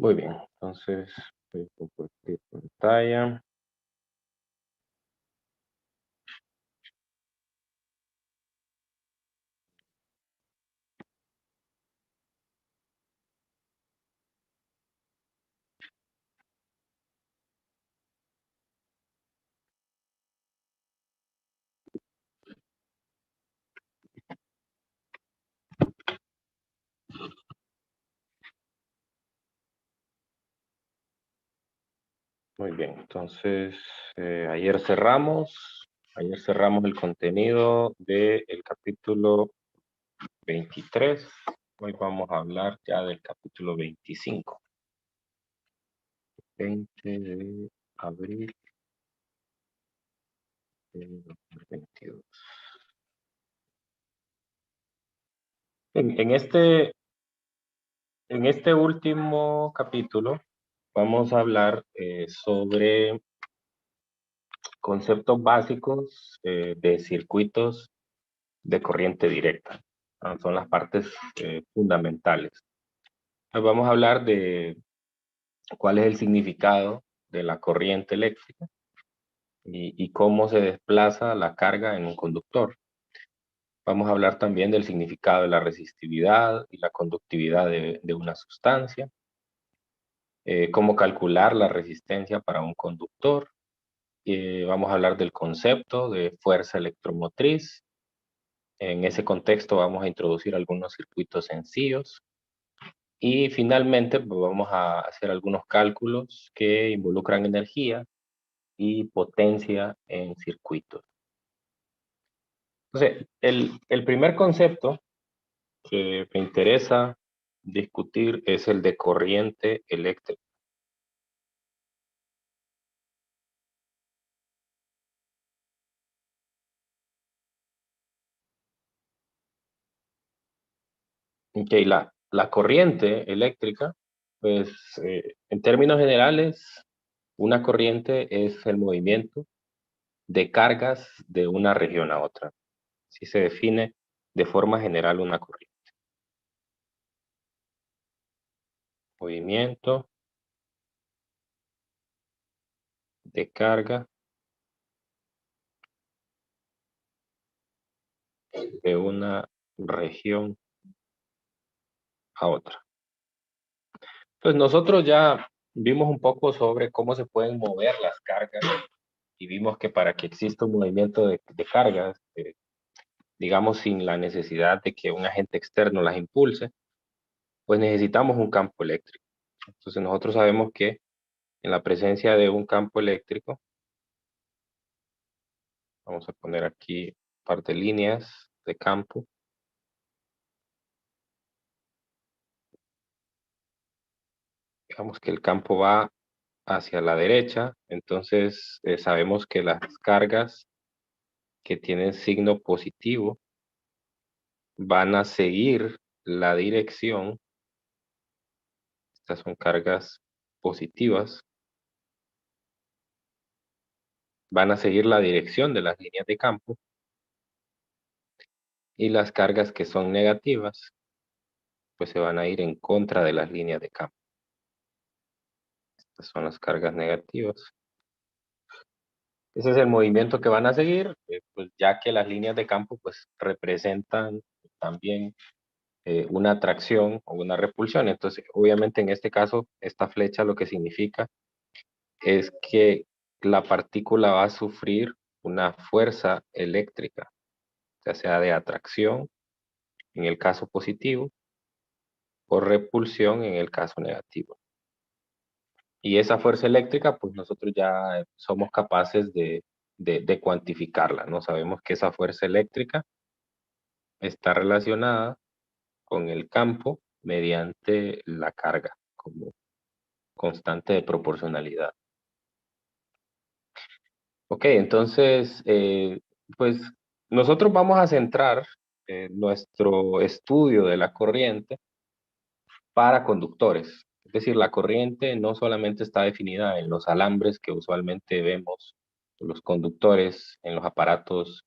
Muy bien, entonces voy a compartir pantalla. Muy bien, entonces ayer cerramos el contenido del capítulo 23. Hoy vamos a hablar ya del capítulo 25. 20 de abril de 2022. En este último capítulo vamos a hablar sobre conceptos básicos de circuitos de corriente directa. Son las partes fundamentales. Hoy vamos a hablar de cuál es el significado de la corriente eléctrica y cómo se desplaza la carga en un conductor. Vamos a hablar también del significado de la resistividad y la conductividad de una sustancia, cómo calcular la resistencia para un conductor. Vamos a hablar del concepto de fuerza electromotriz. En ese contexto vamos a introducir algunos circuitos sencillos. Y finalmente pues, vamos a hacer algunos cálculos que involucran energía y potencia en circuitos. Entonces, el primer concepto que me interesa discutir es el de corriente eléctrica. Okay, la corriente eléctrica, pues en términos generales, una corriente es el movimiento de cargas de una región a otra. Así se define de forma general una corriente. Movimiento de carga de una región a otra. Pues nosotros ya vimos un poco sobre cómo se pueden mover las cargas y vimos que para que exista un movimiento de cargas, digamos sin la necesidad de que un agente externo las impulse, pues necesitamos un campo eléctrico. Entonces nosotros sabemos que en la presencia de un campo eléctrico, vamos a poner aquí un par de líneas de campo. Digamos que el campo va hacia la derecha, entonces sabemos que las cargas que tienen signo positivo van a seguir la dirección, estas son cargas positivas, van a seguir la dirección de las líneas de campo, y las cargas que son negativas, pues se van a ir en contra de las líneas de campo. Estas son las cargas negativas. Ese es el movimiento que van a seguir, pues ya que las líneas de campo pues representan también una atracción o una repulsión. Entonces, obviamente en este caso, esta flecha lo que significa es que la partícula va a sufrir una fuerza eléctrica, ya sea de atracción en el caso positivo o repulsión en el caso negativo. Y esa fuerza eléctrica, pues nosotros ya somos capaces de cuantificarla, ¿no? Sabemos que esa fuerza eléctrica está relacionada con el campo mediante la carga como constante de proporcionalidad. Ok, entonces, pues nosotros vamos a centrar nuestro estudio de la corriente para conductores. Es decir, la corriente no solamente está definida en los alambres que usualmente vemos, los conductores en los aparatos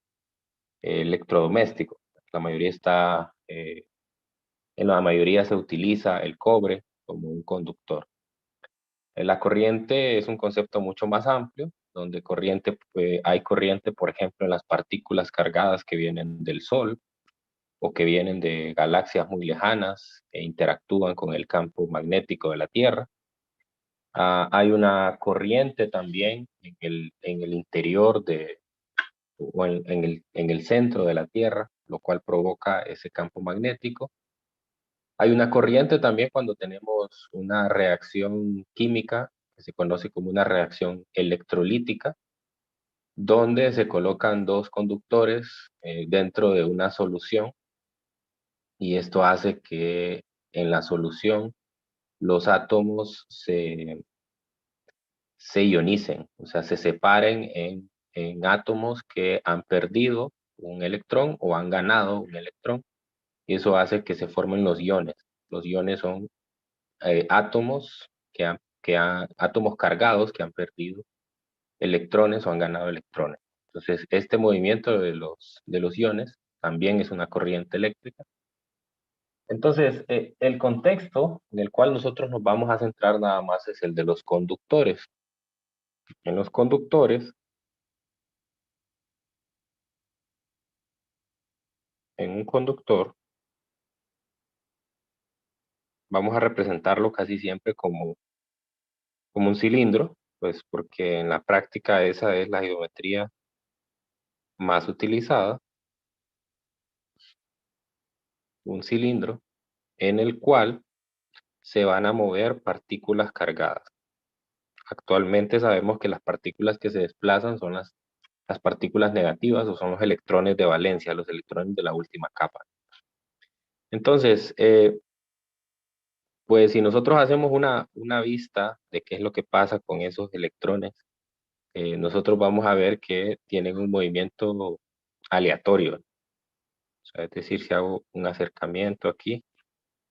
electrodomésticos. En la mayoría se utiliza el cobre como un conductor. La corriente es un concepto mucho más amplio, donde hay corriente, por ejemplo, en las partículas cargadas que vienen del Sol o que vienen de galaxias muy lejanas e interactúan con el campo magnético de la Tierra. Hay una corriente también en el interior o en el centro de la Tierra, lo cual provoca ese campo magnético. Hay una corriente también cuando tenemos una reacción química que se conoce como una reacción electrolítica, donde se colocan dos conductores dentro de una solución y esto hace que en la solución los átomos se ionicen, o sea, se separen en átomos que han perdido un electrón o han ganado un electrón, y eso hace que se formen los iones. Los iones son átomos átomos cargados que han perdido electrones o han ganado electrones. Entonces, este movimiento de los iones también es una corriente eléctrica. Entonces, el contexto en el cual nosotros nos vamos a centrar nada más es el de los conductores. En los conductores, en un conductor, vamos a representarlo casi siempre como un cilindro, pues porque en la práctica esa es la geometría más utilizada, un cilindro en el cual se van a mover partículas cargadas. Actualmente sabemos que las partículas que se desplazan son las partículas negativas o son los electrones de valencia, los electrones de la última capa. Entonces, pues si nosotros hacemos una vista de qué es lo que pasa con esos electrones, nosotros vamos a ver que tienen un movimiento aleatorio. O sea, es decir, si hago un acercamiento aquí,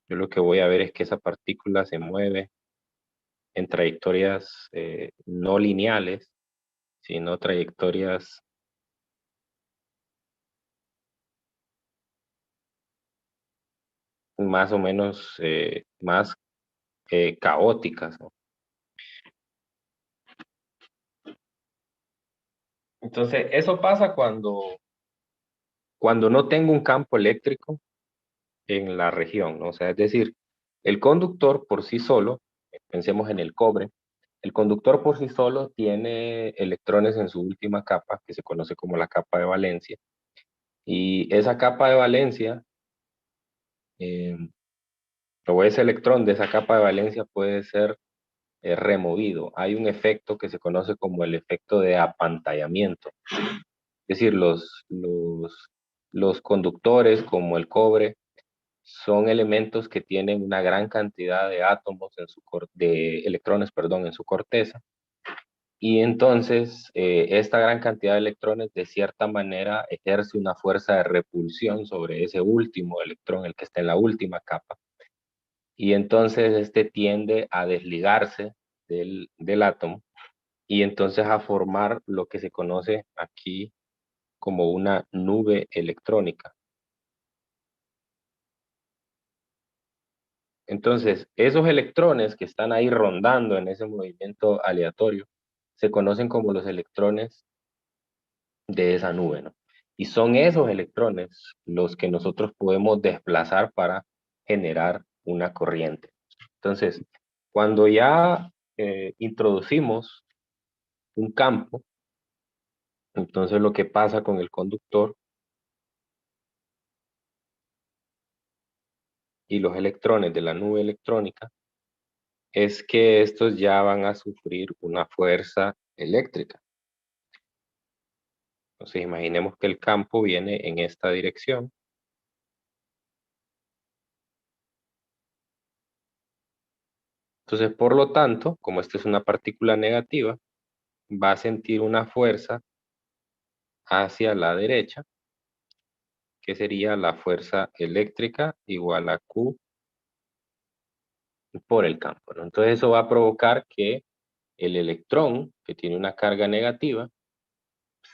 yo lo que voy a ver es que esa partícula se mueve en trayectorias no lineales, sino trayectorias más o menos más caóticas, ¿no? Entonces, eso pasa cuando no tengo un campo eléctrico en la región, ¿no? O sea, es decir, el conductor por sí solo, pensemos en el cobre, el conductor por sí solo tiene electrones en su última capa, que se conoce como la capa de valencia, y esa capa de valencia, eh, o ese electrón de esa capa de valencia puede ser removido. Hay un efecto que se conoce como el efecto de apantallamiento. Es decir, los conductores como el cobre son elementos que tienen una gran cantidad de átomos de electrones, perdón, en su corteza. Y entonces esta gran cantidad de electrones de cierta manera ejerce una fuerza de repulsión sobre ese último electrón, el que está en la última capa. Y entonces este tiende a desligarse del átomo y entonces a formar lo que se conoce aquí como una nube electrónica. Entonces, esos electrones que están ahí rondando en ese movimiento aleatorio se conocen como los electrones de esa nube, ¿no? Y son esos electrones los que nosotros podemos desplazar para generar una corriente. Entonces, cuando ya introducimos un campo, entonces lo que pasa con el conductor y los electrones de la nube electrónica es que estos ya van a sufrir una fuerza eléctrica. Entonces imaginemos que el campo viene en esta dirección. Entonces, por lo tanto, como esta es una partícula negativa, va a sentir una fuerza hacia la derecha, que sería la fuerza eléctrica igual a Q por el campo, ¿no? Entonces eso va a provocar que el electrón, que tiene una carga negativa,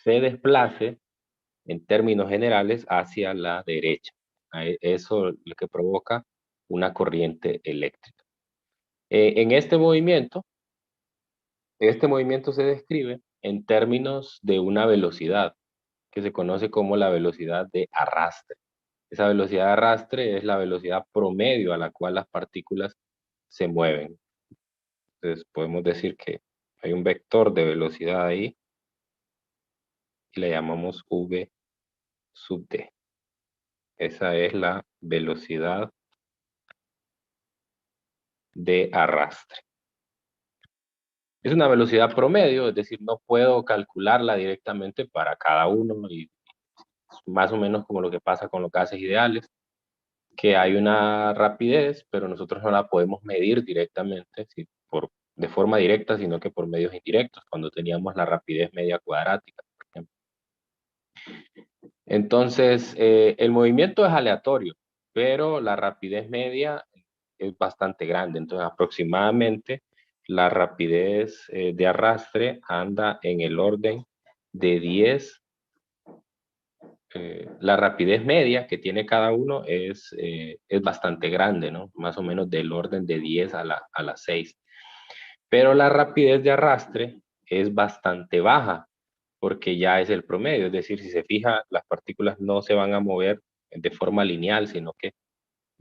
se desplace en términos generales hacia la derecha. Eso es lo que provoca una corriente eléctrica. En este movimiento, Este movimiento se describe en términos de una velocidad que se conoce como la velocidad de arrastre. Esa velocidad de arrastre es la velocidad promedio a la cual las partículas se mueven. Entonces podemos decir que hay un vector de velocidad ahí y le llamamos v sub d. Esa es la velocidad de arrastre. Es una velocidad promedio, es decir, no puedo calcularla directamente para cada uno y más o menos como lo que pasa con los gases ideales, que hay una rapidez, pero nosotros no la podemos medir directamente, de forma directa, sino que por medios indirectos, cuando teníamos la rapidez media cuadrática, por ejemplo. Entonces, el movimiento es aleatorio, pero la rapidez media es bastante grande. Entonces, aproximadamente la rapidez de arrastre anda en el orden de 10. La rapidez media que tiene cada uno es bastante grande, ¿no? Más o menos del orden de 10 a la 6. Pero la rapidez de arrastre es bastante baja, porque ya es el promedio. Es decir, si se fija, las partículas no se van a mover de forma lineal, sino que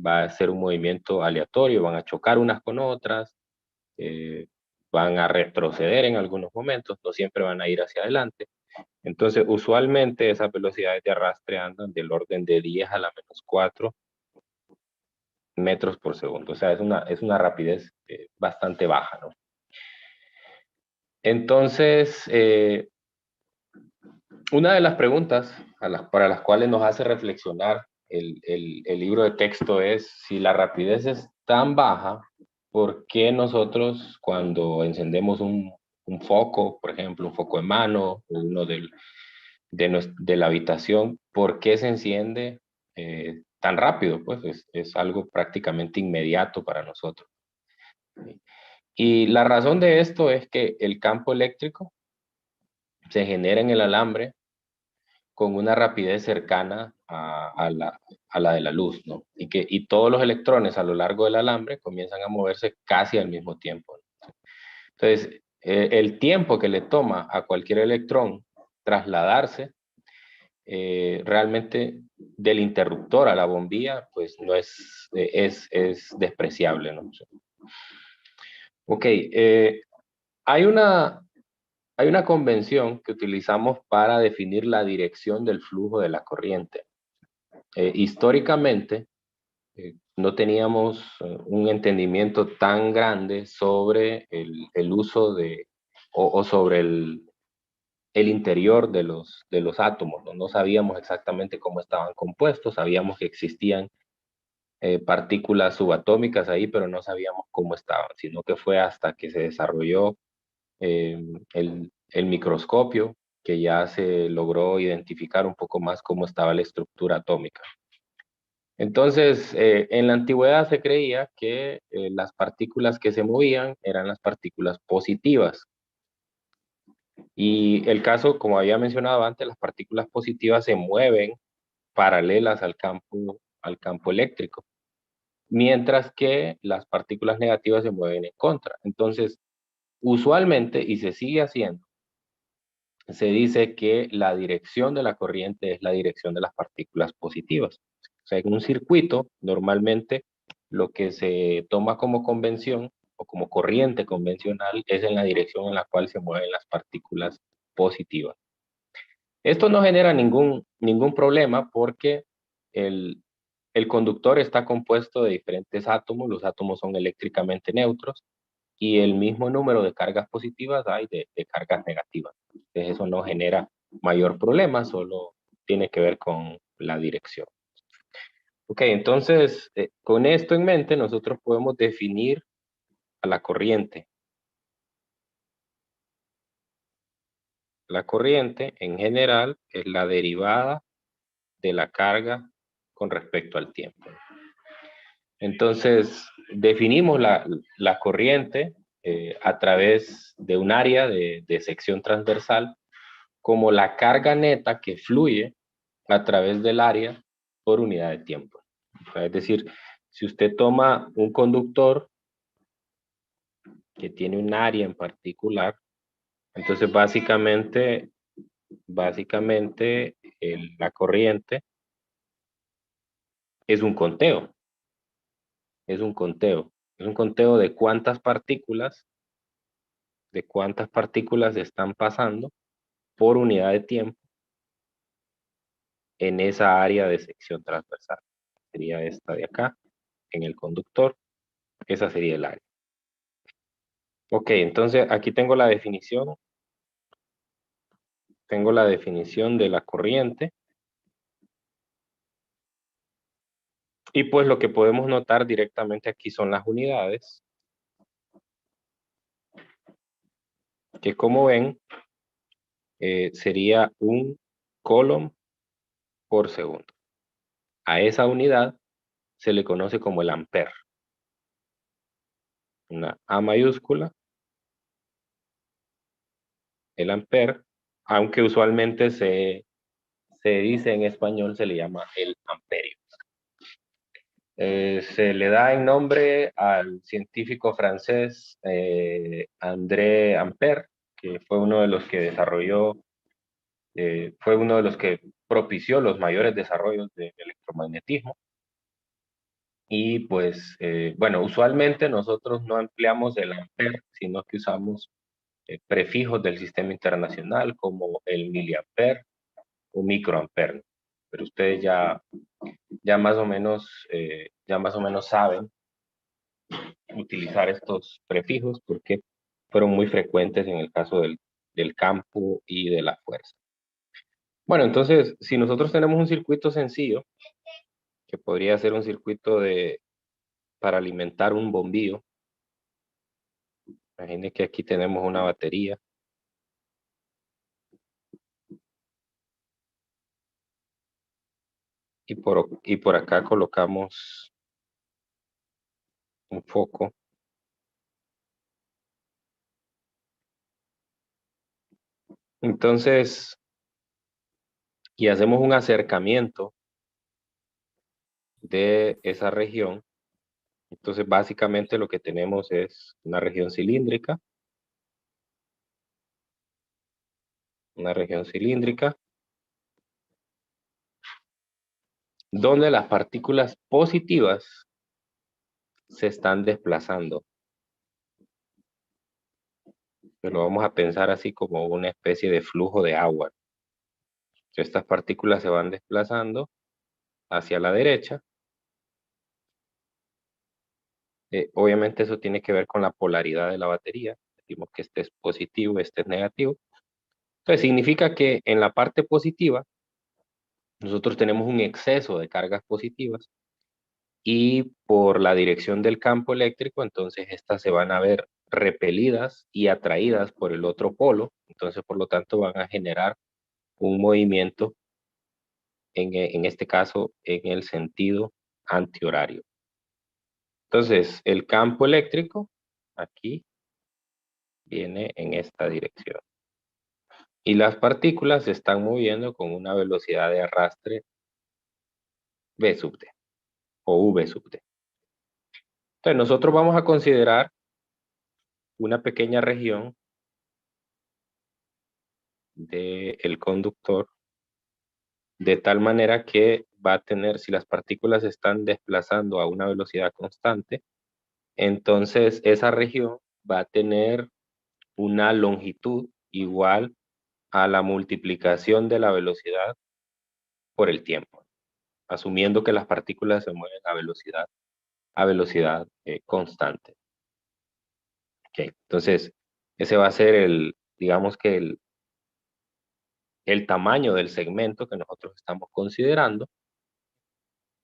va a ser un movimiento aleatorio, van a chocar unas con otras, van a retroceder en algunos momentos, no siempre van a ir hacia adelante. Entonces, usualmente esas velocidades de arrastre andan del orden de 10 a la menos 4 metros por segundo. O sea, es una rapidez bastante baja, ¿no? Entonces, una de las preguntas para las cuales nos hace reflexionar el libro de texto es si la rapidez es tan baja, ¿por qué nosotros cuando encendemos un foco, por ejemplo, un foco de mano, uno de la habitación, ¿por qué se enciende tan rápido? Pues es algo prácticamente inmediato para nosotros. Y la razón de esto es que el campo eléctrico se genera en el alambre con una rapidez cercana a la de la luz, ¿no? Y todos los electrones a lo largo del alambre comienzan a moverse casi al mismo tiempo, ¿no? Entonces, el tiempo que le toma a cualquier electrón trasladarse realmente del interruptor a la bombilla, pues no es despreciable, ¿no? Ok, hay una, hay una convención que utilizamos para definir la dirección del flujo de la corriente. Históricamente, no teníamos un entendimiento tan grande sobre el uso o sobre el interior de los átomos, ¿no? No sabíamos exactamente cómo estaban compuestos, sabíamos que existían partículas subatómicas ahí, pero no sabíamos cómo estaban, sino que fue hasta que se desarrolló el microscopio que ya se logró identificar un poco más cómo estaba la estructura atómica. Entonces, en la antigüedad se creía que las partículas que se movían eran las partículas positivas. Y el caso, como había mencionado antes, las partículas positivas se mueven paralelas al campo eléctrico, mientras que las partículas negativas se mueven en contra. Entonces, usualmente, y se sigue haciendo, se dice que la dirección de la corriente es la dirección de las partículas positivas. O sea, en un circuito, normalmente lo que se toma como convención o como corriente convencional es en la dirección en la cual se mueven las partículas positivas. Esto no genera ningún problema porque el, el conductor está compuesto de diferentes átomos, los átomos son eléctricamente neutros y el mismo número de cargas positivas hay de cargas negativas. Entonces eso no genera mayor problema, solo tiene que ver con la dirección. Ok, entonces con esto en mente nosotros podemos definir a la corriente. La corriente en general es la derivada de la carga con respecto al tiempo. Entonces, definimos la corriente a través de un área de sección transversal como la carga neta que fluye a través del área por unidad de tiempo. O sea, es decir, si usted toma un conductor que tiene un área en particular, Entonces, básicamente la corriente es un conteo, es un conteo. Es un conteo de cuántas partículas están pasando por unidad de tiempo en esa área de sección transversal. Sería esta de acá, en el conductor. Esa sería el área. Ok, entonces aquí tengo la definición. Tengo la definición de la corriente. Y pues lo que podemos notar directamente aquí son las unidades, que como ven, sería un coulomb por segundo. A esa unidad se le conoce como el ampere. Una A mayúscula, el ampere, aunque usualmente se dice en español, se le llama el amperio. Se le da en nombre al científico francés André Ampère, que fue uno de los que desarrolló, fue uno de los que propició los mayores desarrollos del electromagnetismo. Y pues, bueno, usualmente nosotros no empleamos el ampere, sino que usamos prefijos del sistema internacional como el miliampere o microampere. Pero ustedes ya ya más o menos saben utilizar estos prefijos porque fueron muy frecuentes en el caso del campo y de la fuerza. Bueno, entonces, si nosotros tenemos un circuito sencillo, que podría ser un circuito para alimentar un bombillo, imaginen que aquí tenemos una batería. Y por acá colocamos un foco. Entonces, y hacemos un acercamiento de esa región. Entonces, básicamente lo que tenemos es una región cilíndrica, donde las partículas positivas se están desplazando. Lo vamos a pensar así como una especie de flujo de agua. Estas partículas se van desplazando hacia la derecha. Obviamente eso tiene que ver con la polaridad de la batería. Decimos que este es positivo, este es negativo. Entonces significa que en la parte positiva nosotros tenemos un exceso de cargas positivas y por la dirección del campo eléctrico, entonces estas se van a ver repelidas y atraídas por el otro polo. Entonces, por lo tanto, van a generar un movimiento, en este caso, en el sentido antihorario. Entonces, el campo eléctrico aquí viene en esta dirección. Y las partículas se están moviendo con una velocidad de arrastre v sub d o v sub d. Entonces, nosotros vamos a considerar una pequeña región del conductor de tal manera que va a tener, si las partículas se están desplazando a una velocidad constante, entonces esa región va a tener una longitud igual a la multiplicación de la velocidad por el tiempo, asumiendo que las partículas se mueven a velocidad constante. Okay. Entonces, ese va a ser digamos que el tamaño del segmento que nosotros estamos considerando.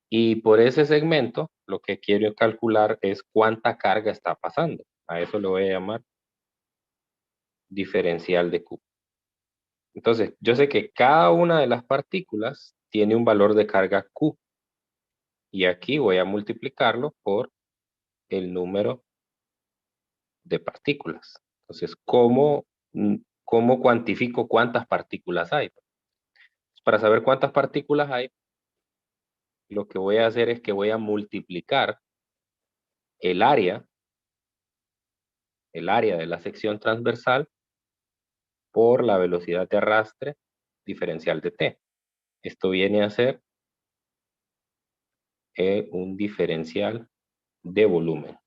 Y por ese segmento, lo que quiero calcular es cuánta carga está pasando. A eso lo voy a llamar diferencial de Q. Entonces, yo sé que cada una de las partículas tiene un valor de carga Q. Y aquí voy a multiplicarlo por el número de partículas. Entonces, ¿cómo cuantifico cuántas partículas hay? Para saber cuántas partículas hay, lo que voy a hacer es que voy a multiplicar el área de la sección transversal por la velocidad de arrastre diferencial de T. Esto viene a ser un diferencial de volumen.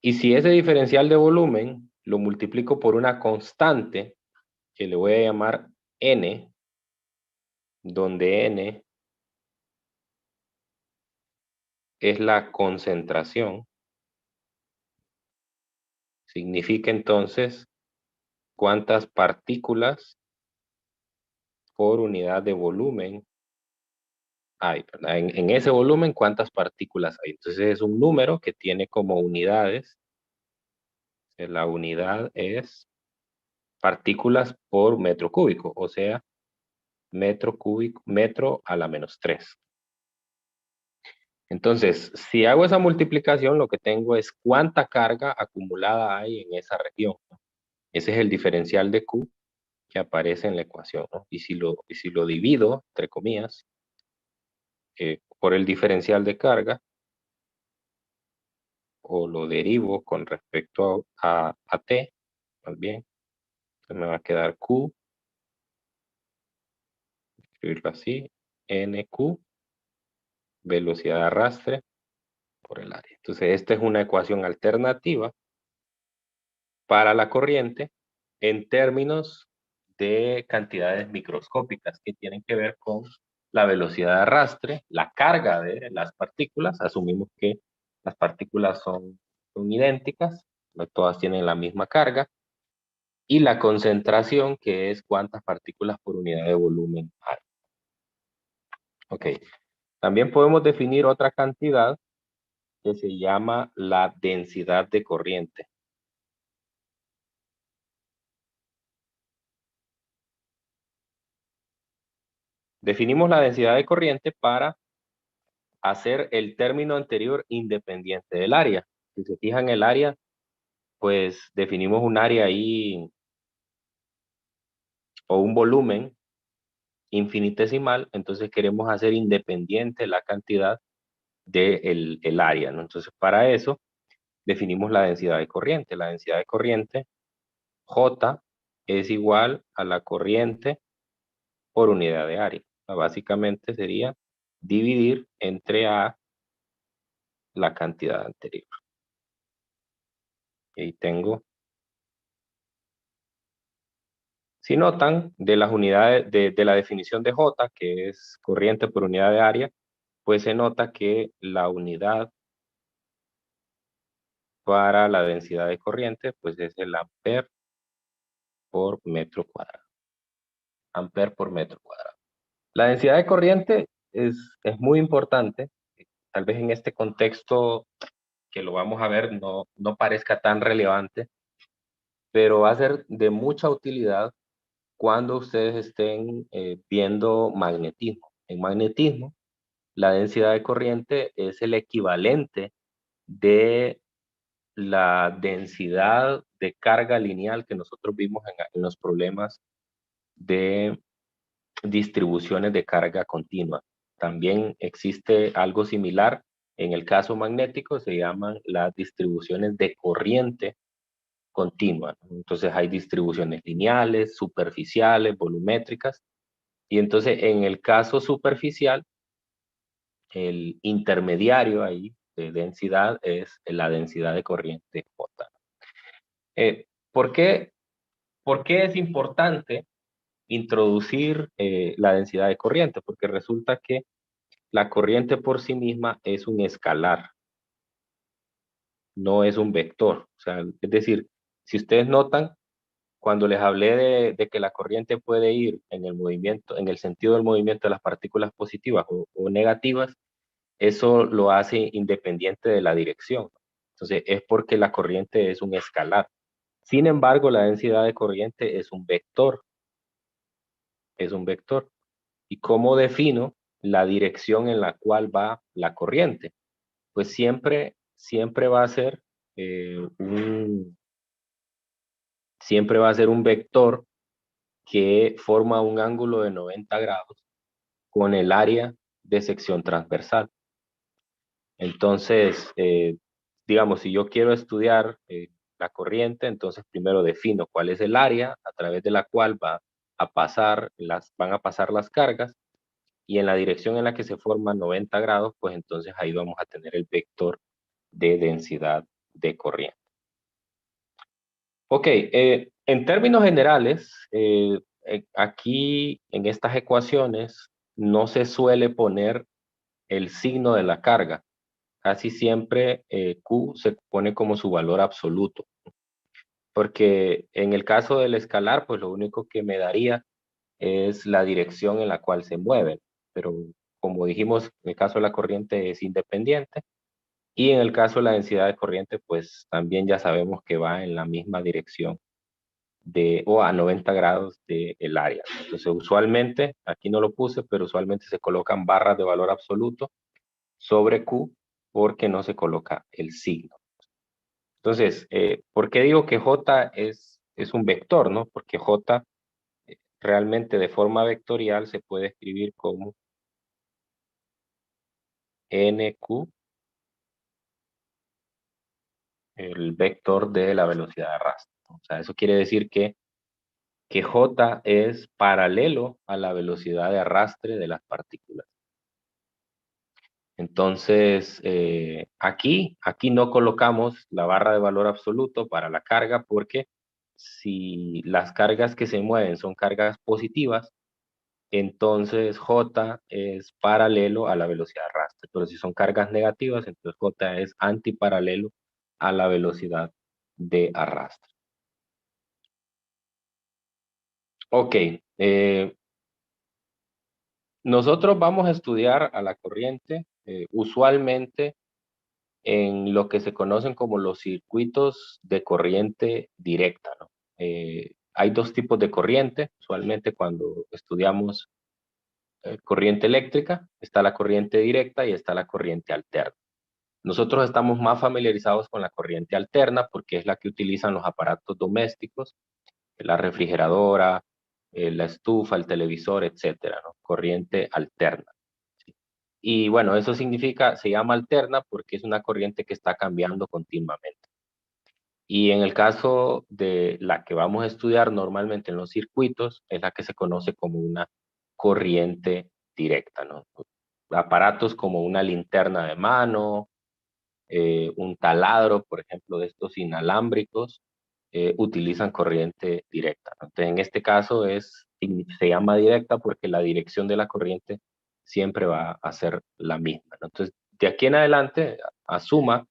Y si ese diferencial de volumen lo multiplico por una constante que le voy a llamar N, donde N es la concentración, significa entonces cuántas partículas por unidad de volumen hay, ¿verdad? En ese volumen, cuántas partículas hay. Entonces es un número que tiene como unidades. La unidad es partículas por metro cúbico, o sea, metro cúbico, metro a la menos 3. Entonces, si hago esa multiplicación, lo que tengo es cuánta carga acumulada hay en esa región, ¿no? Ese es el diferencial de Q que aparece en la ecuación, ¿no? Y si lo divido, entre comillas, por el diferencial de carga, o lo derivo con respecto a T, más bien, entonces me va a quedar Q, escribirlo así, NQ, velocidad de arrastre por el área. Entonces, esta es una ecuación alternativa para la corriente en términos de cantidades microscópicas que tienen que ver con la velocidad de arrastre, la carga de las partículas. Asumimos que las partículas son idénticas, no todas tienen la misma carga, y la concentración, que es cuántas partículas por unidad de volumen hay. Ok. También podemos definir otra cantidad que se llama la densidad de corriente. Definimos la densidad de corriente para hacer el término anterior independiente del área. Si se fijan el área, pues definimos un área ahí o un volumen infinitesimal, entonces queremos hacer independiente la cantidad del el área, ¿no? Entonces para eso definimos la densidad de corriente. La densidad de corriente, J, es igual a la corriente por unidad de área. O sea, básicamente sería dividir entre A la cantidad anterior. Y ahí tengo. Si notan, de las unidades, de la definición de J, que es corriente por unidad de área, pues se nota que la unidad para la densidad de corriente, pues es el amper por metro cuadrado. Amper por metro cuadrado. La densidad de corriente es muy importante. Tal vez en este contexto que lo vamos a ver no parezca tan relevante, pero va a ser de mucha utilidad cuando ustedes estén viendo magnetismo. En magnetismo, la densidad de corriente es el equivalente de la densidad de carga lineal que nosotros vimos en los problemas de distribuciones de carga continua. También existe algo similar en el caso magnético, se llaman las distribuciones de corriente continua. Entonces hay distribuciones lineales, superficiales, volumétricas, y entonces en el caso superficial, el intermediario ahí de densidad es la densidad de corriente J. ¿Por qué, por qué es importante introducir la densidad de corriente? Porque resulta que la corriente por sí misma es un escalar, no es un vector. O sea, es decir, si ustedes notan, cuando les hablé de que la corriente puede ir en el movimiento, en el sentido del movimiento de las partículas positivas o negativas, eso lo hace independiente de la dirección. Entonces, es porque la corriente es un escalar. Sin embargo, la densidad de corriente es un vector. Es un vector. ¿Y cómo defino la dirección en la cual va la corriente? Pues siempre va a ser siempre va a ser un vector que forma un ángulo de 90 grados con el área de sección transversal. Entonces, digamos, si yo quiero estudiar la corriente, entonces primero defino cuál es el área a través de la cual van a pasar las cargas, y en la dirección en la que se forman 90 grados, pues entonces ahí vamos a tener el vector de densidad de corriente. Ok, en términos generales, aquí en estas ecuaciones no se suele poner el signo de la carga. Casi siempre Q se pone como su valor absoluto, porque en el caso del escalar, pues lo único que me daría es la dirección en la cual se mueven, pero como dijimos, en el caso de la corriente es independiente, y en el caso de la densidad de corriente, pues también ya sabemos que va en la misma dirección o a 90 grados del área. Entonces, usualmente, aquí no lo puse, pero usualmente se colocan barras de valor absoluto sobre Q porque no se coloca el signo. Entonces, ¿por qué digo que J es un vector, no? Porque J realmente de forma vectorial se puede escribir como NQ, el vector de la velocidad de arrastre. O sea, eso quiere decir que J es paralelo a la velocidad de arrastre de las partículas. Entonces, aquí no colocamos la barra de valor absoluto para la carga, porque si las cargas que se mueven son cargas positivas, entonces J es paralelo a la velocidad de arrastre. Pero si son cargas negativas, entonces J es antiparalelo a la velocidad de arrastre. Ok, nosotros vamos a estudiar a la corriente usualmente en lo que se conocen como los circuitos de corriente directa, ¿no? Hay dos tipos de corriente. Usualmente cuando estudiamos corriente eléctrica, está la corriente directa y está la corriente alterna. Nosotros estamos más familiarizados con la corriente alterna porque es la que utilizan los aparatos domésticos, la refrigeradora, la estufa, el televisor, etcétera, ¿no? Corriente alterna. Y bueno, eso significa, se llama alterna porque es una corriente que está cambiando continuamente. Y en el caso de la que vamos a estudiar normalmente en los circuitos, es la que se conoce como una corriente directa, ¿no? Aparatos como una linterna de mano, un taladro, por ejemplo, de estos inalámbricos, utilizan corriente directa, ¿no? Entonces, en este caso se llama directa porque la dirección de la corriente siempre va a ser la misma, ¿no? Entonces, de aquí en adelante, asuma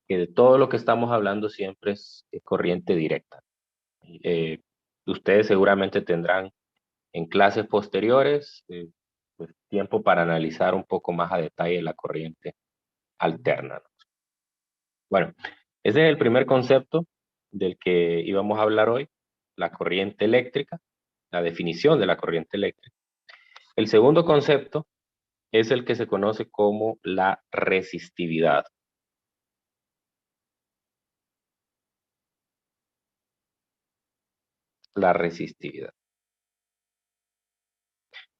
que de todo lo que estamos hablando siempre es corriente directa. Eh, Ustedes seguramente tendrán en clases posteriores pues, tiempo para analizar un poco más a detalle la corriente alterna, ¿no? Bueno, ese es el primer concepto del que íbamos a hablar hoy, la corriente eléctrica, la definición de la corriente eléctrica. El segundo concepto es el que se conoce como la resistividad. La resistividad.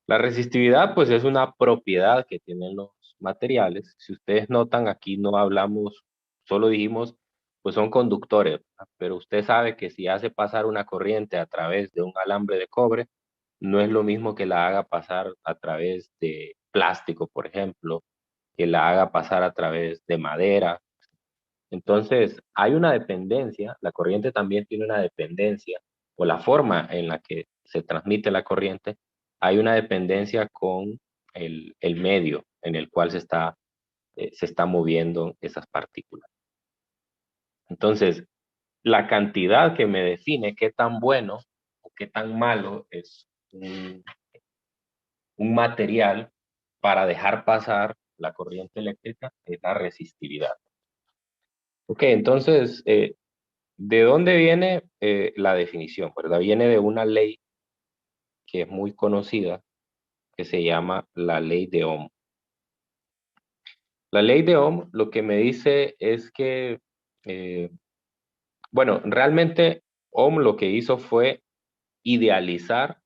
La resistividad, pues, es una propiedad que tienen los materiales. Si ustedes notan, aquí no hablamos, solo dijimos, pues son conductores, ¿verdad? Pero usted sabe que si hace pasar una corriente a través de un alambre de cobre, no es lo mismo que la haga pasar a través de plástico, por ejemplo, que la haga pasar a través de madera. Entonces, hay una dependencia, la corriente también tiene una dependencia, o la forma en la que se transmite la corriente, hay una dependencia con el medio en el cual se está moviendo esas partículas. Entonces, la cantidad que me define qué tan bueno o qué tan malo es un material para dejar pasar la corriente eléctrica es la resistividad. Ok, entonces, ¿de dónde viene la definición? ¿Verdad? Viene de una ley que es muy conocida, que se llama la ley de Ohm. La ley de Ohm lo que me dice es que, eh, bueno, realmente Ohm lo que hizo fue idealizar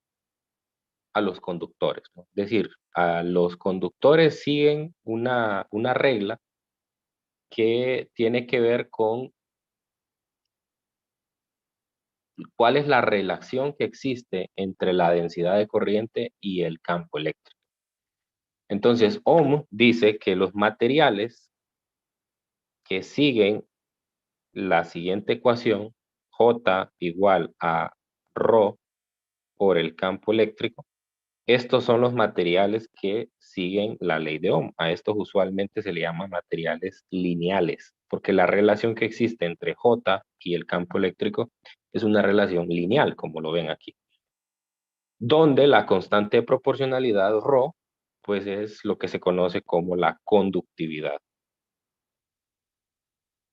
a los conductores, ¿no? Es decir, a los conductores siguen una regla que tiene que ver con ¿Cuál es la relación que existe entre la densidad de corriente y el campo eléctrico? Entonces, Ohm dice que los materiales que siguen la siguiente ecuación, J igual a ρ por el campo eléctrico, estos son los materiales que siguen la ley de Ohm. A estos usualmente se le llama materiales lineales, porque la relación que existe entre J y el campo eléctrico es una relación lineal, como lo ven aquí, donde la constante de proporcionalidad ρ, pues es lo que se conoce como la conductividad.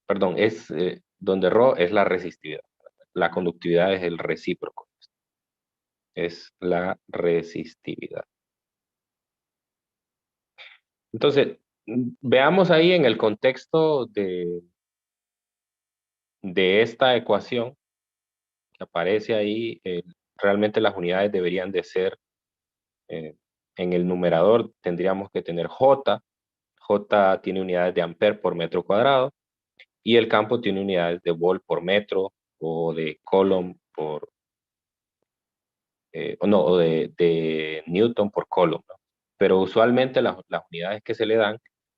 Perdón, es donde ρ es la resistividad. La conductividad es el recíproco, es la resistividad. Entonces, veamos ahí en el contexto de esta ecuación que aparece ahí, realmente las unidades deberían de ser, en el numerador tendríamos que tener J. J tiene unidades de ampere por metro cuadrado y el campo tiene unidades de volt por metro o de coulomb por, o de newton por coulomb, ¿no? Pero usualmente las unidades que se le dan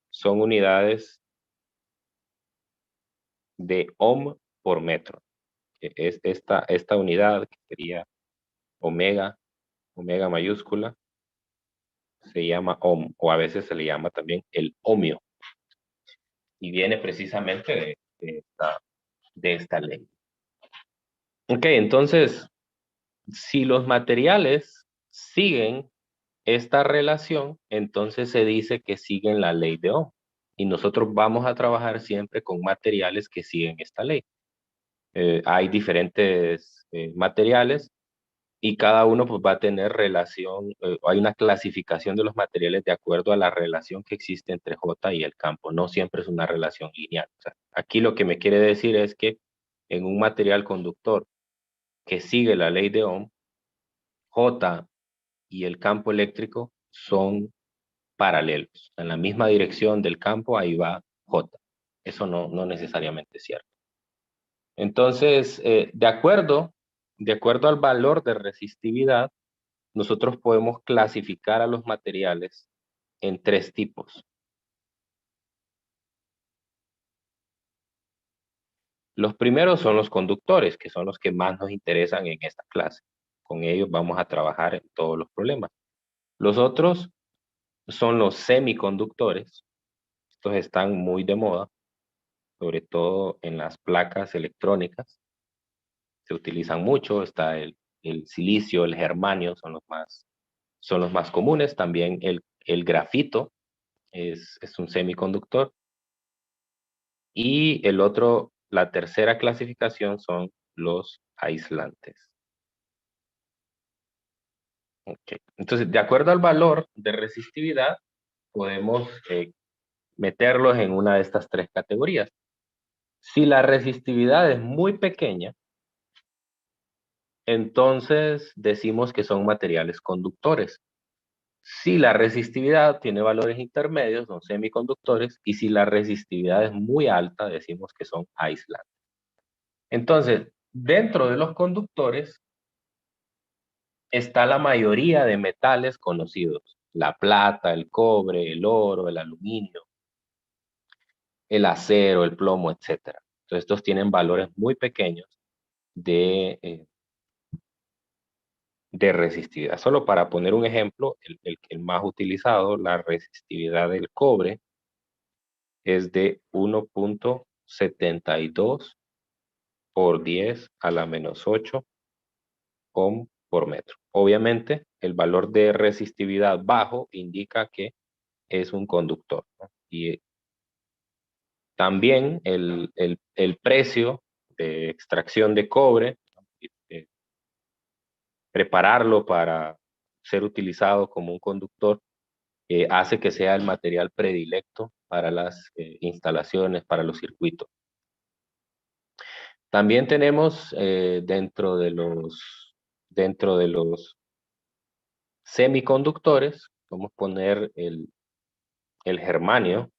son unidades de ohm por metro. Es esta unidad que sería omega, omega mayúscula, se llama ohm, o a veces se le llama también el ohmio, y viene precisamente de esta ley. Ok, entonces, si los materiales siguen esta relación, entonces se dice que siguen la ley de Ohm. Y nosotros vamos a trabajar siempre con materiales que siguen esta ley. Hay diferentes materiales y cada uno pues va a tener relación, hay una clasificación de los materiales de acuerdo a la relación que existe entre J y el campo. No siempre es una relación lineal. O sea, aquí lo que me quiere decir es que en un material conductor que sigue la ley de Ohm, J y el campo eléctrico son paralelos. En la misma dirección del campo, ahí va J. Eso no necesariamente es cierto. Entonces, de acuerdo al valor de resistividad, nosotros podemos clasificar a los materiales en tres tipos. Los primeros son los conductores, que son los que más nos interesan en esta clase. Con ellos vamos a trabajar en todos los problemas. Los otros son los semiconductores. Estos están muy de moda, sobre todo en las placas electrónicas. Se utilizan mucho, está el silicio, el germanio, son los más comunes. También el grafito es un semiconductor. Y la tercera clasificación son los aislantes. Okay. Entonces, de acuerdo al valor de resistividad, podemos meterlos en una de estas tres categorías. Si la resistividad es muy pequeña, entonces decimos que son materiales conductores. Si la resistividad tiene valores intermedios, son semiconductores, y si la resistividad es muy alta, decimos que son aislantes. Entonces, dentro de los conductores está la mayoría de metales conocidos: la plata, el cobre, el oro, el aluminio, el acero, el plomo, etc. Entonces, estos tienen valores muy pequeños de resistividad. Solo para poner un ejemplo, el más utilizado, la resistividad del cobre, es de 1.72 por 10 a la menos 8 ohm por metro. Obviamente, el valor de resistividad bajo indica que es un conductor, ¿no? Y también el precio de extracción de cobre, eh, prepararlo para ser utilizado como un conductor, hace que sea el material predilecto para las instalaciones, para los circuitos. También tenemos dentro de los semiconductores, vamos a poner el germanio.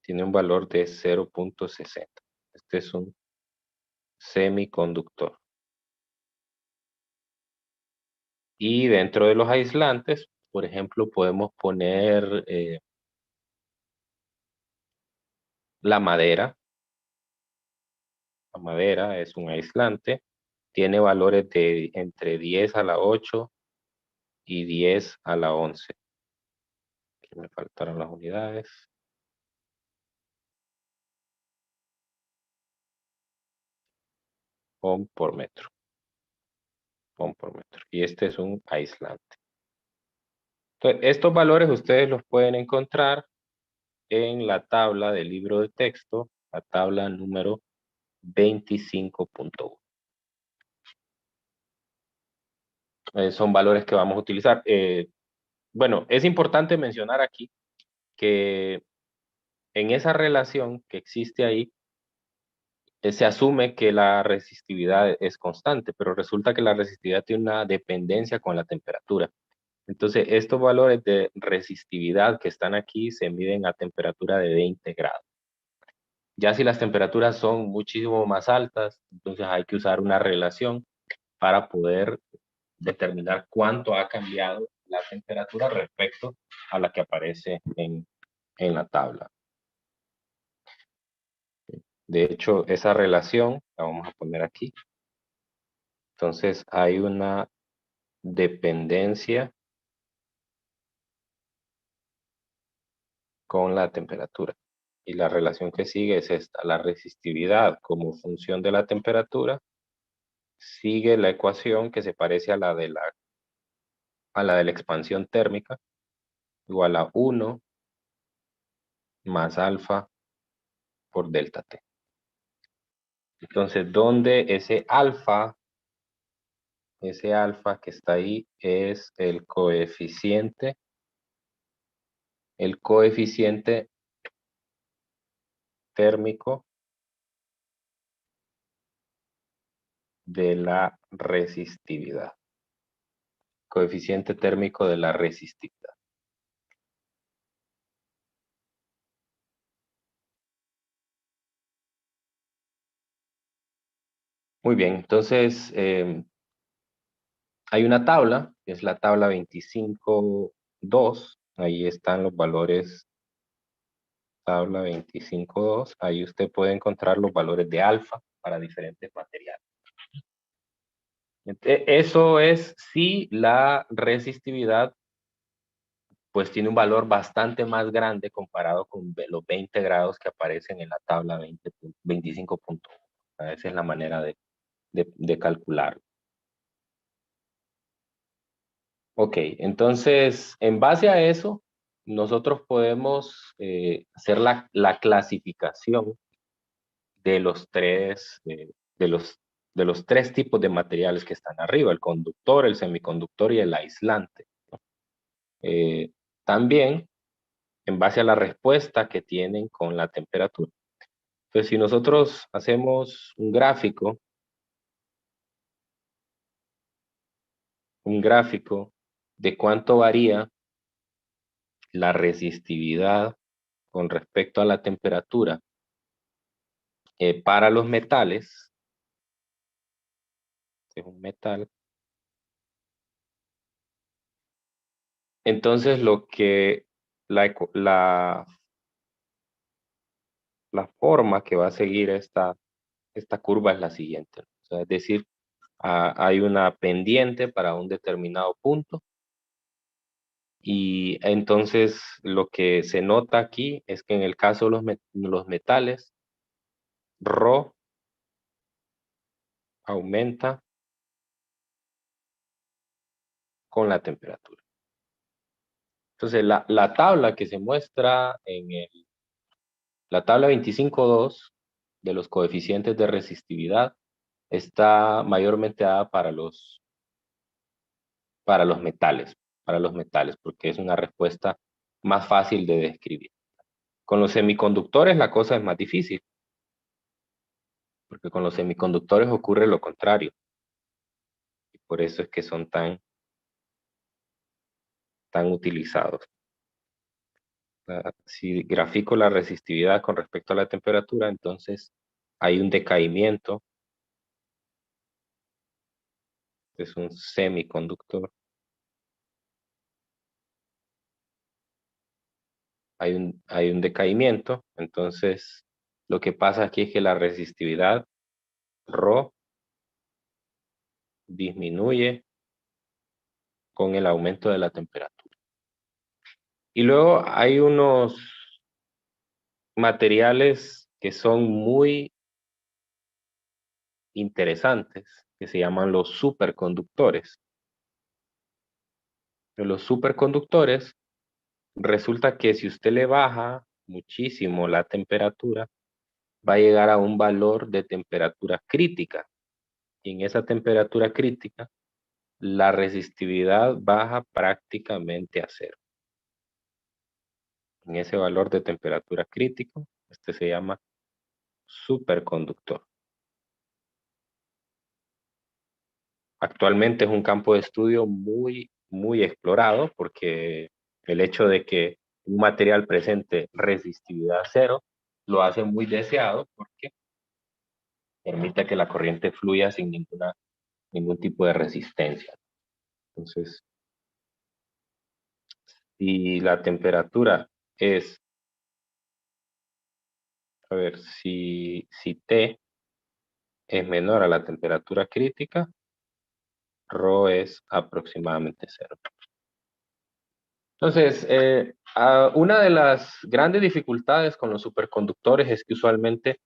tiene un valor de 0.60. Este es un semiconductor. Y dentro de los aislantes, por ejemplo, podemos poner la madera. La madera es un aislante. Tiene valores de entre 10 a la 8 y 10 a la 11. Aquí me faltaron las unidades. Ohm por metro. Ohm por metro. Y este es un aislante. Entonces, estos valores ustedes los pueden encontrar en la tabla del libro de texto, la tabla número 25.1. Son valores que vamos a utilizar. Bueno, es importante mencionar aquí que en esa relación que existe ahí, se asume que la resistividad es constante, pero resulta que la resistividad tiene una dependencia con la temperatura. Entonces, estos valores de resistividad que están aquí se miden a temperatura de 20 grados. Ya si las temperaturas son muchísimo más altas, entonces hay que usar una relación para poder determinar cuánto ha cambiado la temperatura respecto a la que aparece en la tabla. De hecho, esa relación la vamos a poner aquí. Entonces, hay una dependencia con la temperatura. Y la relación que sigue es esta. La resistividad como función de la temperatura sigue la ecuación que se parece a la de la expansión térmica, igual a 1 más alfa por delta T. Entonces, donde ese alfa que está ahí es el coeficiente térmico de la resistividad. Coeficiente térmico de la resistividad. Muy bien, entonces hay una tabla, que es la tabla 25.2. Ahí están los valores, tabla 25.2. Ahí usted puede encontrar los valores de alfa para diferentes materiales. Eso es si la resistividad pues tiene un valor bastante más grande comparado con los 20 grados que aparecen en la tabla 25.1. Esa es la manera de calcular. Ok, entonces, en base a eso, nosotros podemos hacer la clasificación de los tres tipos de materiales que están arriba: el conductor, el semiconductor y el aislante. También en base a la respuesta que tienen con la temperatura. Entonces, si nosotros hacemos un gráfico de cuánto varía la resistividad con respecto a la temperatura para los metales, es un metal, entonces la forma que va a seguir esta curva es la siguiente. O sea, es decir, hay una pendiente para un determinado punto, y entonces lo que se nota aquí es que en el caso de los metales, Rho aumenta con la temperatura. Entonces, la tabla que se muestra la tabla 25.2 de los coeficientes de resistividad está mayormente dada para los metales, porque es una respuesta más fácil de describir. Con los semiconductores la cosa es más difícil, porque con los semiconductores ocurre lo contrario. Y por eso es que son tan utilizados. Si grafico la resistividad con respecto a la temperatura, entonces hay un decaimiento. Es un semiconductor. Hay un decaimiento. Entonces, lo que pasa aquí es que la resistividad Rho disminuye con el aumento de la temperatura. Y luego hay unos materiales que son muy interesantes, que se llaman los superconductores. Los superconductores, resulta que si usted le baja muchísimo la temperatura, va a llegar a un valor de temperatura crítica. Y en esa temperatura crítica, la resistividad baja prácticamente a cero. En ese valor de temperatura crítico, este se llama superconductor. Actualmente es un campo de estudio muy explorado porque el hecho de que un material presente resistividad cero lo hace muy deseado porque permite que la corriente fluya sin ningún tipo de resistencia. Entonces, si la temperatura es, a ver, si T es menor a la temperatura crítica, Rho es aproximadamente cero. Entonces, una de las grandes dificultades con los superconductores es que usualmente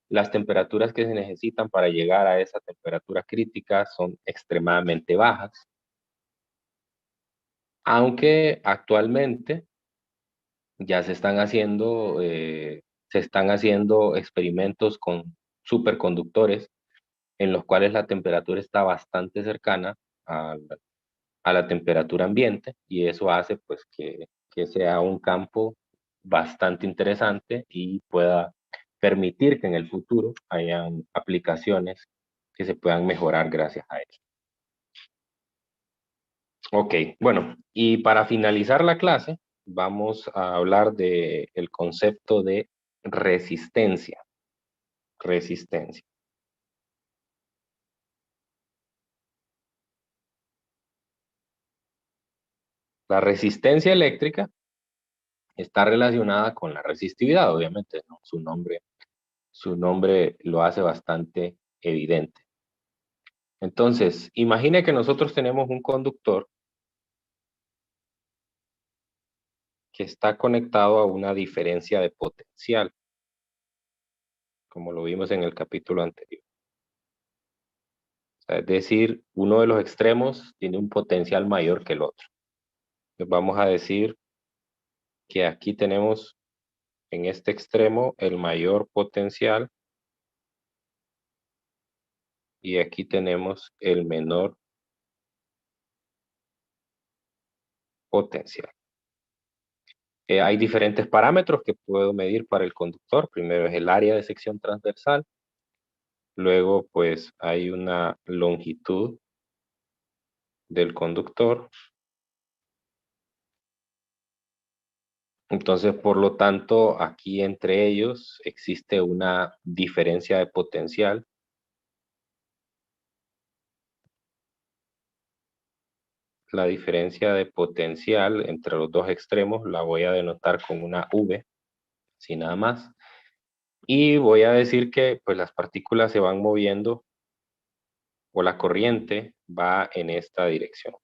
las temperaturas que se necesitan para llegar a esa temperatura crítica son extremadamente bajas, aunque actualmente ya se están haciendo experimentos con superconductores en los cuales la temperatura está bastante cercana a la temperatura ambiente y eso hace pues que sea un campo bastante interesante y pueda permitir que en el futuro hayan aplicaciones que se puedan mejorar gracias a eso. Ok, bueno, y para finalizar la clase vamos a hablar de el concepto de resistencia. Resistencia. La resistencia eléctrica está relacionada con la resistividad, obviamente, ¿no? Su nombre lo hace bastante evidente. Entonces, imagine que nosotros tenemos un conductor que está conectado a una diferencia de potencial, como lo vimos en el capítulo anterior. O sea, es decir, uno de los extremos tiene un potencial mayor que el otro. Entonces, vamos a decir que aquí tenemos en este extremo el mayor potencial y aquí tenemos el menor potencial. Hay diferentes parámetros que puedo medir para el conductor. Primero es el área de sección transversal. Luego, pues, hay una longitud del conductor. Entonces, por lo tanto, aquí entre ellos existe una diferencia de potencial. La diferencia de potencial entre los dos extremos la voy a denotar con una V, sin nada más. Y voy a decir que pues las partículas se van moviendo o la corriente va en esta dirección.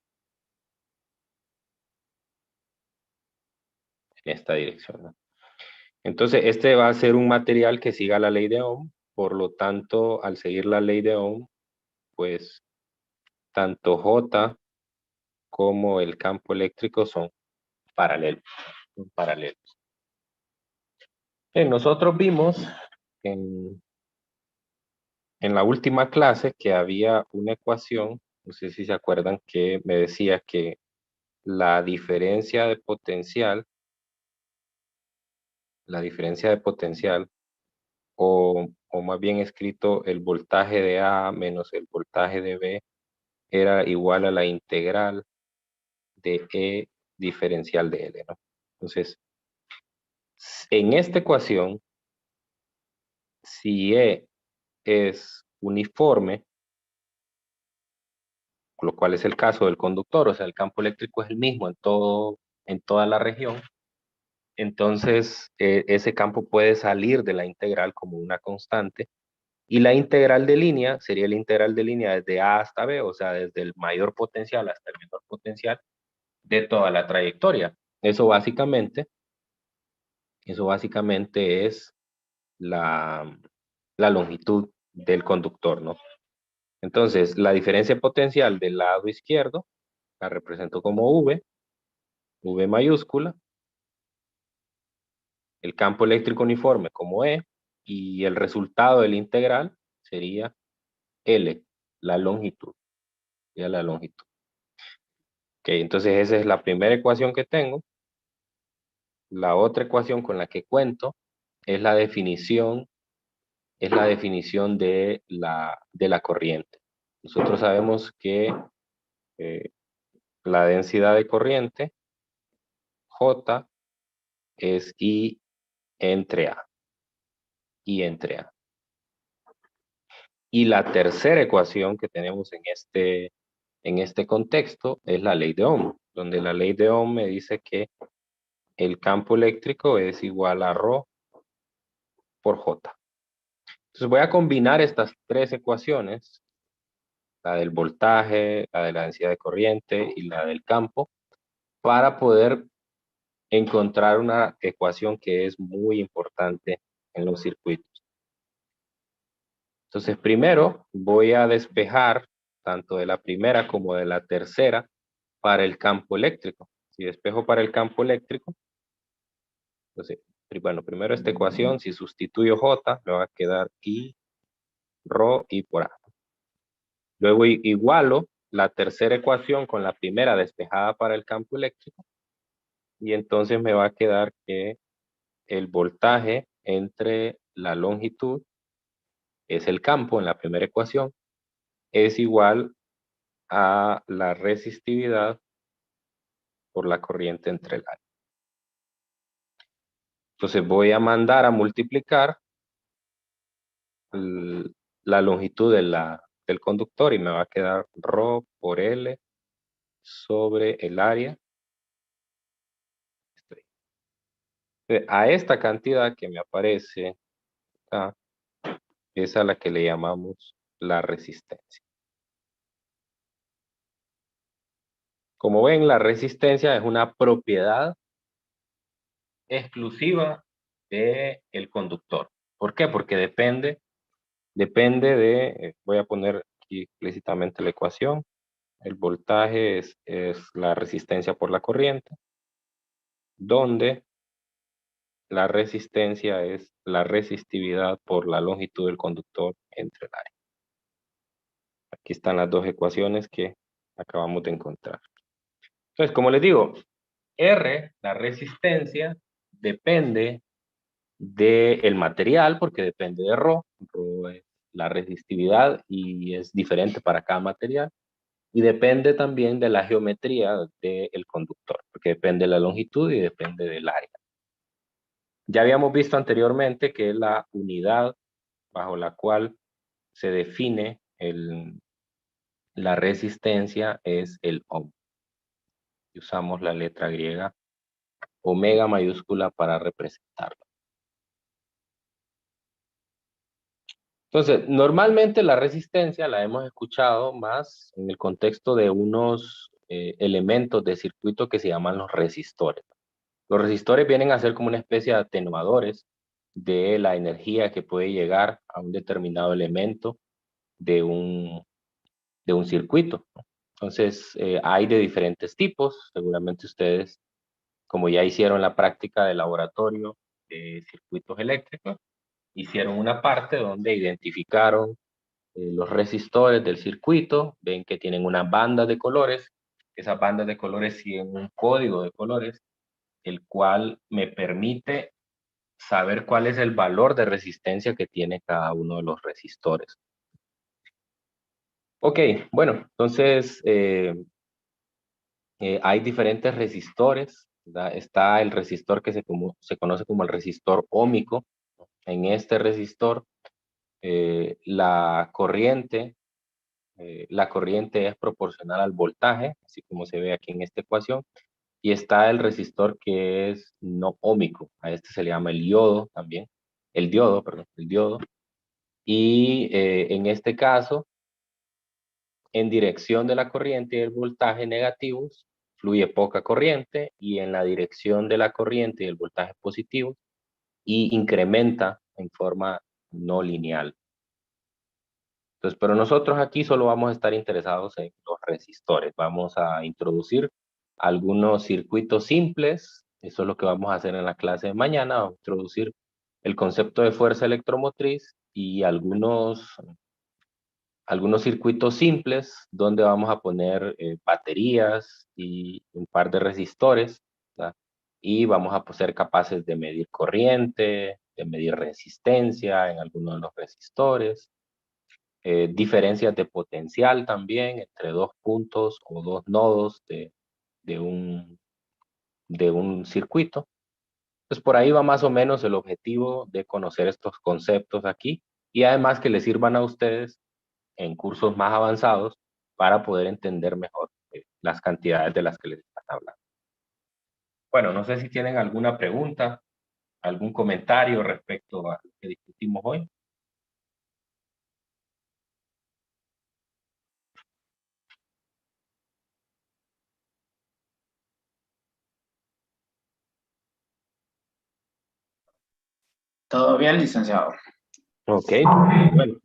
En esta dirección, ¿no? Entonces, este va a ser un material que siga la ley de Ohm. Por lo tanto, al seguir la ley de Ohm, pues tanto J como el campo eléctrico son paralelos. Son paralelos. Nosotros vimos en, en la última clase que había una ecuación, no sé si se acuerdan, que me decía que la diferencia de potencial, o más bien escrito el voltaje de A menos el voltaje de B, era igual a la integral de E diferencial de L, ¿no? Entonces, En esta ecuación, si E es uniforme, lo cual es el caso del conductor, o sea, el campo eléctrico es el mismo en toda la región, entonces ese campo puede salir de la integral como una constante, y la integral de línea sería la integral de línea desde A hasta B, o sea, desde el mayor potencial hasta el menor potencial de toda la trayectoria. Eso básicamente es la longitud del conductor, ¿no? Entonces, la diferencia potencial del lado izquierdo la represento como V mayúscula, el campo eléctrico uniforme como E, y el resultado del integral sería L, la longitud. Ya la longitud. Ok, entonces esa es la primera ecuación que tengo. La otra ecuación con la que cuento es la definición de la corriente. Nosotros sabemos que eh, la densidad de corriente, J, es I entre A. I entre A. Y la tercera ecuación que tenemos en este contexto es la ley de Ohm, donde la ley de Ohm me dice que el campo eléctrico es igual a ρ por J. Entonces voy a combinar estas tres ecuaciones, la del voltaje, la de la densidad de corriente y la del campo, para poder encontrar una ecuación que es muy importante en los circuitos. Entonces primero voy a despejar tanto de la primera como de la tercera para el campo eléctrico. Si despejo para el campo eléctrico, entonces, bueno, primero esta ecuación, si sustituyo J, me va a quedar I, ρ, I por A. Luego igualo la tercera ecuación con la primera despejada para el campo eléctrico, y entonces me va a quedar que el voltaje entre la longitud, es el campo en la primera ecuación, es igual a la resistividad por la corriente entre el área. Entonces voy a mandar a multiplicar la longitud del conductor y me va a quedar ρ por L sobre el área. A esta cantidad que me aparece acá es a la que le llamamos la resistencia. Como ven, la resistencia es una propiedad exclusiva del conductor. ¿Por qué? Porque depende de, voy a poner aquí explícitamente la ecuación, el voltaje es la resistencia por la corriente, donde la resistencia es la resistividad por la longitud del conductor entre el área. Aquí están las dos ecuaciones que acabamos de encontrar. Entonces, como les digo, R, la resistencia, depende del material, porque depende de ρ. ρ es la resistividad y es diferente para cada material. Y depende también de la geometría del conductor, porque depende de la longitud y depende del área. Ya habíamos visto anteriormente que la unidad bajo la cual se define la resistencia es el ohm. Y usamos la letra griega omega mayúscula para representarlo. Entonces, normalmente la resistencia la hemos escuchado más en el contexto de unos elementos de circuito que se llaman los resistores. Los resistores vienen a ser como una especie de atenuadores de la energía que puede llegar a un determinado elemento de un circuito. Entonces, hay de diferentes tipos. Seguramente ustedes, como ya hicieron la práctica de laboratorio de circuitos eléctricos, hicieron una parte donde identificaron los resistores del circuito, ven que tienen una banda de colores, esas bandas de colores siguen un código de colores, el cual me permite saber cuál es el valor de resistencia que tiene cada uno de los resistores. Ok, bueno, entonces hay diferentes resistores ¿verdad? Está el resistor que se conoce como el resistor óhmico. En este resistor, la corriente es proporcional al voltaje, así como se ve aquí en esta ecuación. Y está el resistor que es no óhmico. A este se le llama el diodo también. El diodo, perdón, el diodo. Y en este caso, en dirección de la corriente y el voltaje negativos, fluye poca corriente, y en la dirección de la corriente y el voltaje positivo, y incrementa en forma no lineal. Entonces, pero nosotros aquí solo vamos a estar interesados en los resistores. Vamos a introducir algunos circuitos simples. Eso es lo que vamos a hacer en la clase de mañana. Vamos a introducir el concepto de fuerza electromotriz y algunos circuitos simples donde vamos a poner baterías y un par de resistores, ¿verdad? Y vamos a ser capaces de medir corriente, de medir resistencia en algunos de los resistores, diferencias de potencial también entre dos puntos o dos nodos de un circuito. Pues por ahí va más o menos el objetivo de conocer estos conceptos aquí, y además que les sirvan a ustedes en cursos más avanzados para poder entender mejor las cantidades de las que les están hablando. Bueno, no sé si tienen alguna pregunta, algún comentario respecto a lo que discutimos hoy. Todo bien, licenciado. Ok, bueno.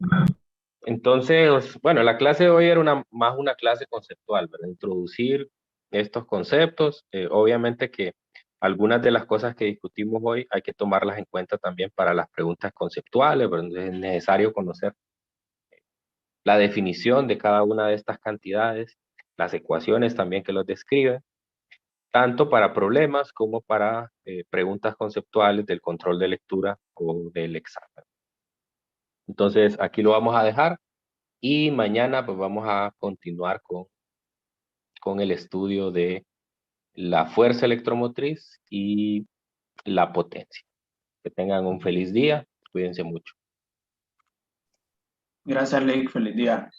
Entonces, bueno, la clase de hoy era más una clase conceptual, ¿verdad? Introducir estos conceptos. Obviamente que algunas de las cosas que discutimos hoy hay que tomarlas en cuenta también para las preguntas conceptuales, ¿verdad? Entonces es necesario conocer la definición de cada una de estas cantidades, las ecuaciones también que los describen, tanto para problemas como para preguntas conceptuales del control de lectura o del examen. Entonces, aquí lo vamos a dejar. Y mañana pues vamos a continuar con el estudio de la fuerza electromotriz y la potencia. Que tengan un feliz día, cuídense mucho. Gracias, Lake. Feliz día.